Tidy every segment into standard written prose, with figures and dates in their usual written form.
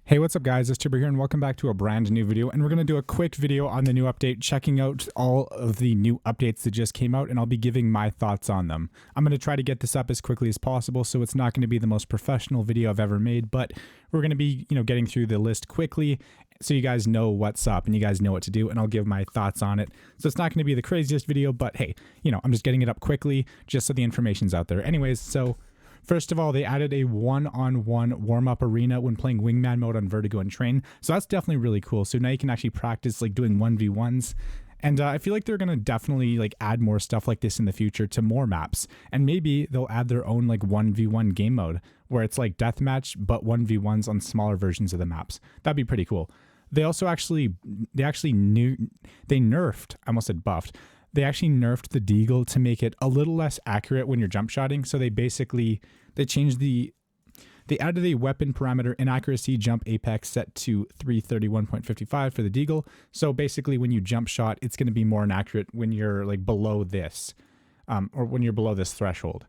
Hey, what's up guys, it's Turbo here and welcome back to a brand new video, and we're going to do a quick video on the new update, checking out all of the new updates that just came out, and I'll be giving my thoughts on them. I'm going to try to get this up as quickly as possible, so it's not going to be the most professional video I've ever made, but we're going to be, getting through the list quickly so you guys know what's up and you guys know what to do, and I'll give my thoughts on it. So it's not going to be the craziest video, but hey, I'm just getting it up quickly just so the information's out there. Anyways, so first of all, they added a one-on-one warm-up arena when playing Wingman mode on Vertigo and Train. So that's definitely really cool. So now you can actually practice doing 1v1s. And I feel like they're going to definitely add more stuff like this in the future to more maps. And maybe they'll add their own 1v1 game mode where it's like deathmatch, but 1v1s on smaller versions of the maps. That'd be pretty cool. They also they nerfed, I almost said buffed. They actually nerfed the deagle to make it a little less accurate when you're jump shotting. So they changed they added a weapon parameter inaccuracy jump apex set to 331.55 for the deagle. So basically when you jump shot, it's going to be more inaccurate when you're below this, or when you're below this threshold.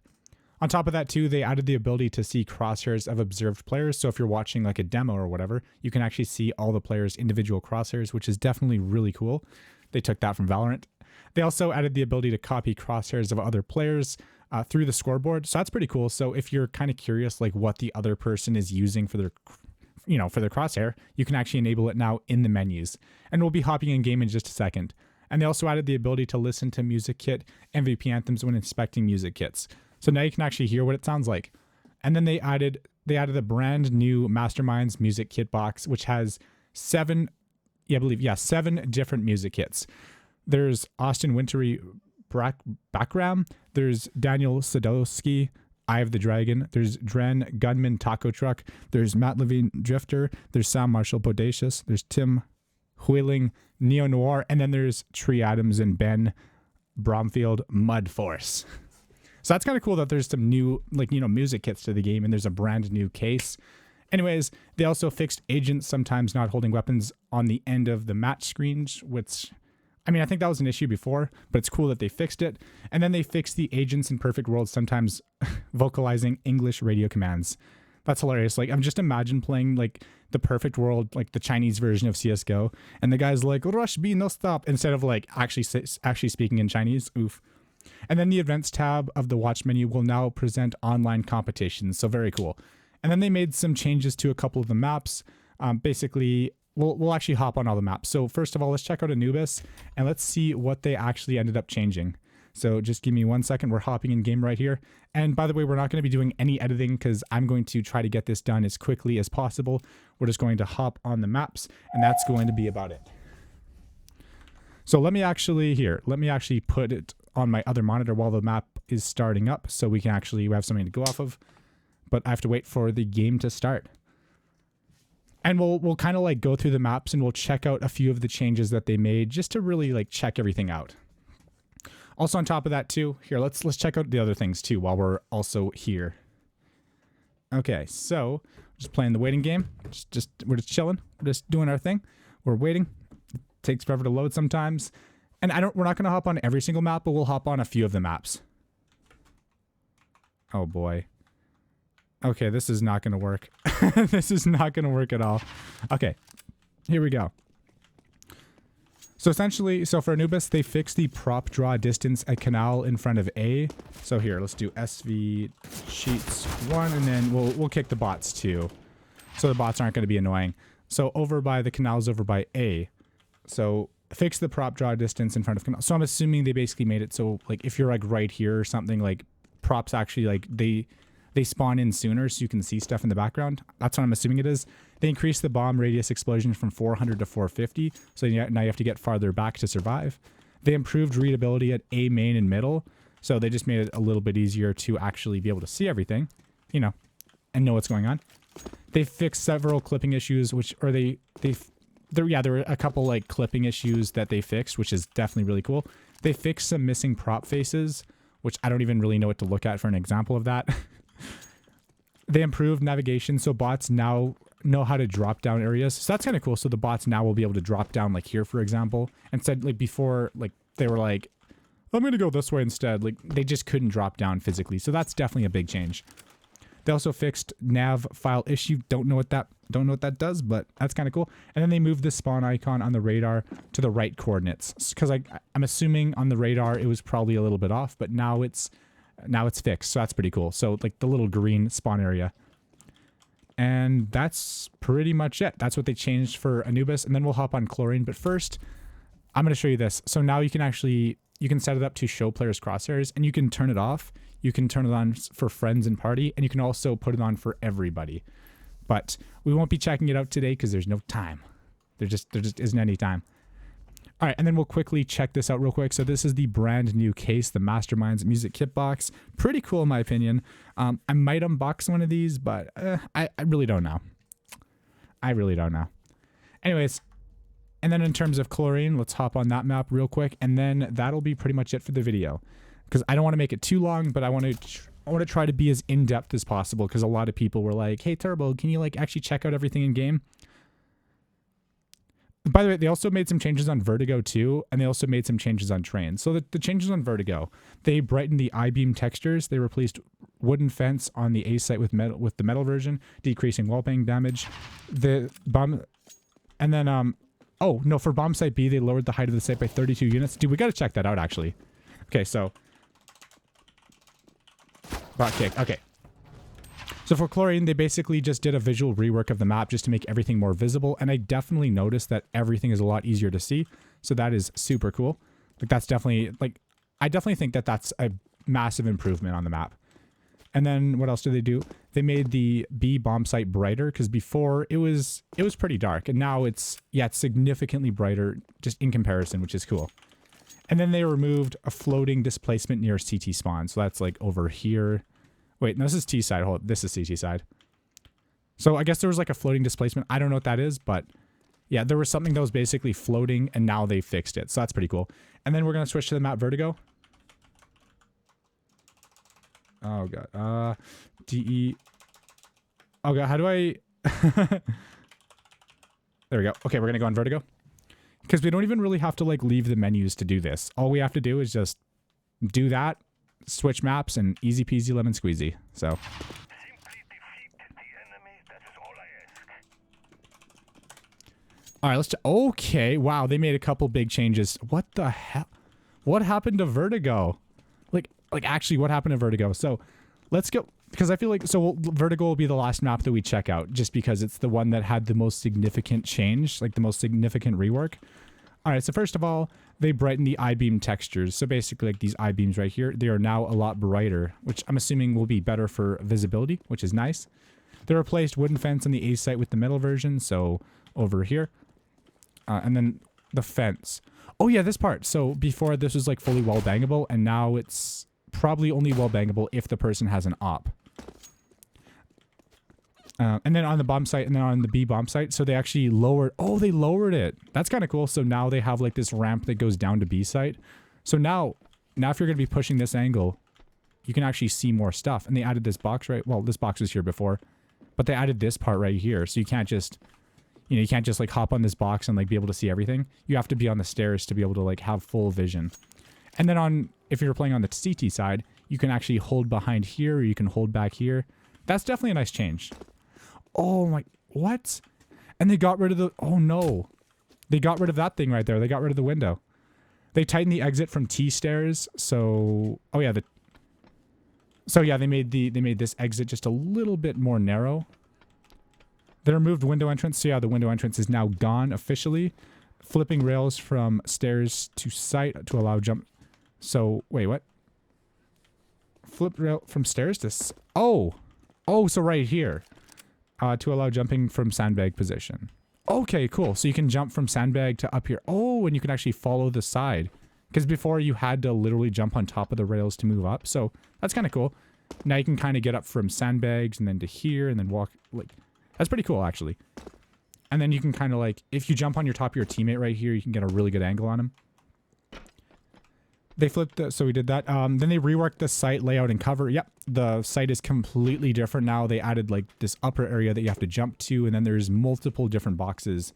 On top of that too, they added the ability to see crosshairs of observed players. So if you're watching a demo or whatever, you can actually see all the players' individual crosshairs, which is definitely really cool. They took that from Valorant. They also added the ability to copy crosshairs of other players through the scoreboard. So that's pretty cool. So if you're kind of curious what the other person is using for their for their crosshair, you can actually enable it now in the menus. And we'll be hopping in game in just a second. And they also added the ability to listen to music kit MVP anthems when inspecting music kits. So now you can actually hear what it sounds like. And then they added a brand new Masterminds music kit box, which has seven different music kits. There's Austin Wintory Backram, there's Daniel Sadowski, Eye of the Dragon, there's Dren Gunman Taco Truck, there's Matt Levine Drifter, there's Sam Marshall Bodacious, there's Tim Wheeling Neo Noir, and then there's Tree Adams and Ben Bromfield Mud Force. So that's kind of cool that there's some new music kits to the game, and there's a brand new case. Anyways, they also fixed agents sometimes not holding weapons on the end of the match screens, which, I think that was an issue before, but it's cool that they fixed it. And then they fixed the agents in Perfect World sometimes vocalizing English radio commands. That's hilarious. I'm just imagine playing the Perfect World, the Chinese version of CSGO, and the guy's rush B, no stop, instead of actually speaking in Chinese. Oof. And then the events tab of the watch menu will now present online competitions. So very cool. And then they made some changes to a couple of the maps. Basically, we'll actually hop on all the maps. So first of all, let's check out Anubis and let's see what they actually ended up changing. So just give me 1 second. We're hopping in game right here. And by the way, we're not going to be doing any editing because I'm going to try to get this done as quickly as possible. We're just going to hop on the maps, and that's going to be about it. So let me actually put it on my other monitor while the map is starting up so we have something to go off of. But I have to wait for the game to start. And we'll kind of go through the maps, and we'll check out a few of the changes that they made just to really check everything out. Also on top of that too, here let's check out the other things too while we're also here. Okay, so just playing the waiting game. We're just chilling. We're just doing our thing. We're waiting. It takes forever to load sometimes. And we're not going to hop on every single map, but we'll hop on a few of the maps. Oh boy. Okay, this is not going to work. This is not going to work at all. Okay, here we go. So essentially, for Anubis, they fixed the prop draw distance at canal in front of A. So here, let's do SV Sheets 1, and then we'll kick the bots too. So the bots aren't going to be annoying. So over by the canals over by A. So fix the prop draw distance in front of canal. So I'm assuming they basically made it so if you're right here or something, props actually they spawn in sooner so you can see stuff in the background. That's what I'm assuming it is. They increased the bomb radius explosion from 400 to 450, so now you have to get farther back to survive. They improved readability at A main and middle, so they just made it a little bit easier to actually be able to see everything, and know what's going on. They fixed several clipping issues, there were a couple clipping issues that they fixed, which is definitely really cool. They fixed some missing prop faces, which I don't even really know what to look at for an example of that. They improved navigation, so bots now know how to drop down areas. So that's kind of cool. So the bots now will be able to drop down here, for example. Instead, before, they were I'm going to go this way instead. They just couldn't drop down physically. So that's definitely a big change. They also fixed nav file issue. Don't know what that does, but that's kind of cool. And then they moved the spawn icon on the radar to the right coordinates, because I'm assuming on the radar it was probably a little bit off, but now it's fixed. So that's pretty cool. So like the little green spawn area. And that's pretty much it. That's what they changed for Anubis. And then we'll hop on Chlorine. But first, I'm going to show you this. So now you can set it up to show players crosshairs, and you can turn it off. You can turn it on for friends and party, and you can also put it on for everybody. But we won't be checking it out today because there's no time. There just isn't any time. All right, and then we'll quickly check this out real quick. So this is the brand new case, the Masterminds Music Kit Box. Pretty cool in my opinion. I might unbox one of these, but I really don't know. I really don't know. Anyways, and then in terms of Chlorine, let's hop on that map real quick, and then that'll be pretty much it for the video. Because I don't want to make it too long, but I want to try to be as in-depth as possible, because a lot of people were like, hey Turbo, can you like actually check out everything in game? By the way, they also made some changes on Vertigo too, and they also made some changes on Train. So the changes on Vertigo, they brightened the I-beam textures. They replaced wooden fence on the A site with the metal version, decreasing wallbang damage. The bomb, and then oh no, for bomb site B, they lowered the height of the site by 32 units. Dude, we got to check that out actually. Okay, so bot kick. Okay. So for Chlorine, they basically just did a visual rework of the map just to make everything more visible. And I definitely noticed that everything is a lot easier to see. So that is super cool. Like that's definitely, like, I definitely think that that's a massive improvement on the map. And then what else did they do? They made the B bomb site brighter, because before it was pretty dark. And now it's significantly brighter just in comparison, which is cool. And then they removed a floating displacement near CT spawn. So that's like over here. Wait, no, this is T side. Hold on, this is CT side. So I guess there was like a floating displacement. I don't know what that is, but yeah, there was something that was basically floating, and now they fixed it. So that's pretty cool. And then we're going to switch to the map Vertigo. Oh, God. DE. Oh, God. How do I... There we go. Okay, we're going to go on Vertigo. Because we don't even really have to like leave the menus to do this. All we have to do is just do that, switch maps, and easy peasy lemon squeezy. So... All right, let's... Okay, wow, they made a couple big changes. What the hell? What happened to Vertigo? Like actually, what happened to Vertigo? So, let's go... Because I feel like... So, Vertigo will be the last map that we check out, just because it's the one that had the most significant change, like the most significant rework. All right, so first of all, they brightened the I-beam textures. So basically, like these I-beams right here, they are now a lot brighter, which I'm assuming will be better for visibility, which is nice. They replaced wooden fence on the A site with the metal version, so over here. And then the fence. Oh yeah, this part. So before this was like fully wall bangable, and now it's probably only wall bangable if the person has an op. And then on the bomb site, and then on the B bomb site, so they actually lowered... Oh, they lowered it. That's kind of cool. So now they have like this ramp that goes down to B site. So now if you're going to be pushing this angle, you can actually see more stuff. And they added this box, right? Well, this box was here before, but they added this part right here. So you can't just... You know, you can't just like hop on this box and like be able to see everything. You have to be on the stairs to be able to like have full vision. And then if you're playing on the CT side, you can actually hold behind here, or you can hold back here. That's definitely a nice change. Oh my, what? And they got rid of the... Oh no. They got rid of that thing right there. They got rid of the window. They tightened the exit from T stairs. So, oh yeah, they made this exit just a little bit more narrow. They removed window entrance. So yeah, the window entrance is now gone officially. Flipping rails from stairs to site to allow jump. So, wait, what? Flip rail from stairs to... Oh, so right here. To allow jumping from sandbag position. Okay, cool. So you can jump from sandbag to up here. Oh, and you can actually follow the side. Because before you had to literally jump on top of the rails to move up. So that's kind of cool. Now you can kind of get up from sandbags and then to here and then walk... like. That's pretty cool, actually. And then you can kind of like... If you jump on your top of your teammate right here, you can get a really good angle on him. They flipped the... So we did that. Then they reworked the site layout and cover. Yep. The site is completely different now. They added like this upper area that you have to jump to. And then there's multiple different boxes.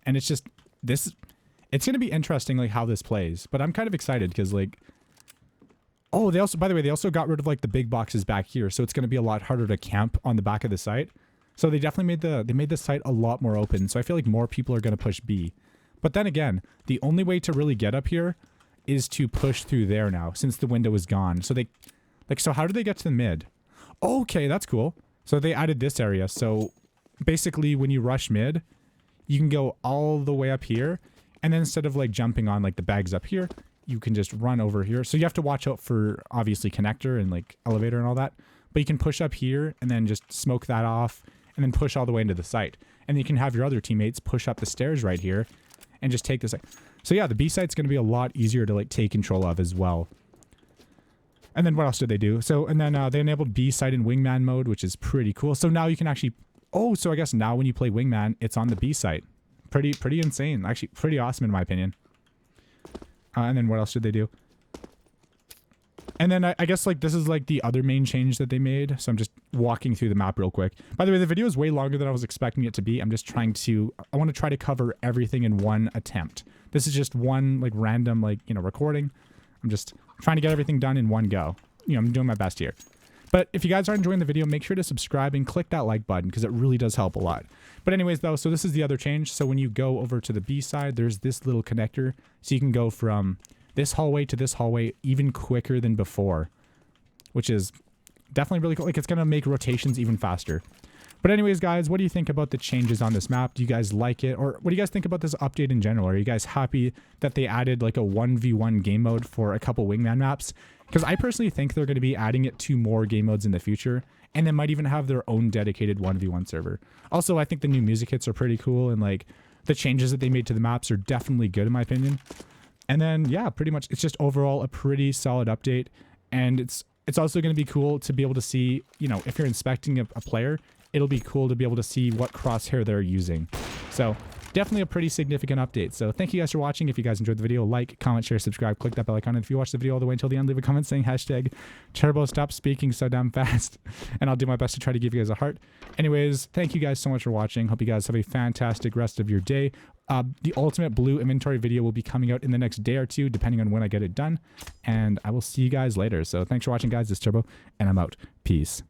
And it's just... It's going to be interesting like how this plays. But I'm kind of excited because like... Oh, they also, by the way, they also got rid of like the big boxes back here, so it's going to be a lot harder to camp on the back of the site. So they definitely made the site a lot more open. So I feel like more people are going to push B. But then again, the only way to really get up here is to push through there now, since the window is gone. So so how do they get to the mid? Okay, that's cool. So they added this area. So basically when you rush mid, you can go all the way up here, and then instead of like jumping on like the bags up here, you can just run over here. So you have to watch out for obviously connector and like elevator and all that, but you can push up here and then just smoke that off and then push all the way into the site. And you can have your other teammates push up the stairs right here and just take this. So yeah, the B site's going to be a lot easier to like take control of as well. And then what else did they do? So, and then they enabled B site in wingman mode, which is pretty cool. So now you can actually, so I guess now when you play wingman, it's on the B site. Pretty insane. Actually, pretty awesome in my opinion. And then what else did they do? And then I guess like this is like the other main change that they made. So I'm just walking through the map real quick. By the way, the video is way longer than I was expecting it to be. I'm just trying to, I want to try to cover everything in one attempt. This is just one like random like, recording. I'm just trying to get everything done in one go. I'm doing my best here. But if you guys are enjoying the video, make sure to subscribe and click that like button because it really does help a lot. But anyways, though, so this is the other change. So when you go over to the B side, there's this little connector. So you can go from this hallway to this hallway even quicker than before, which is definitely really cool. Like it's going to make rotations even faster. But anyways, guys, what do you think about the changes on this map? Do you guys like it? Or what do you guys think about this update in general? Are you guys happy that they added like a 1v1 game mode for a couple wingman maps? Because I personally think they're going to be adding it to more game modes in the future. And they might even have their own dedicated 1v1 server. Also, I think the new music hits are pretty cool. And like the changes that they made to the maps are definitely good in my opinion. And then, yeah, pretty much it's just overall a pretty solid update. And it's also going to be cool to be able to see, if you're inspecting a player, it'll be cool to be able to see what crosshair they're using. So definitely a pretty significant update. So thank you guys for watching. If you guys enjoyed the video, like, comment, share, subscribe, click that bell icon. And if you watch the video all the way until the end, leave a comment saying hashtag Turbo stop speaking so damn fast. And I'll do my best to try to give you guys a heart. Anyways, thank you guys so much for watching. Hope you guys have a fantastic rest of your day. The ultimate blue inventory video will be coming out in the next day or two, depending on when I get it done. And I will see you guys later. So thanks for watching, guys. This is Turbo, and I'm out. Peace.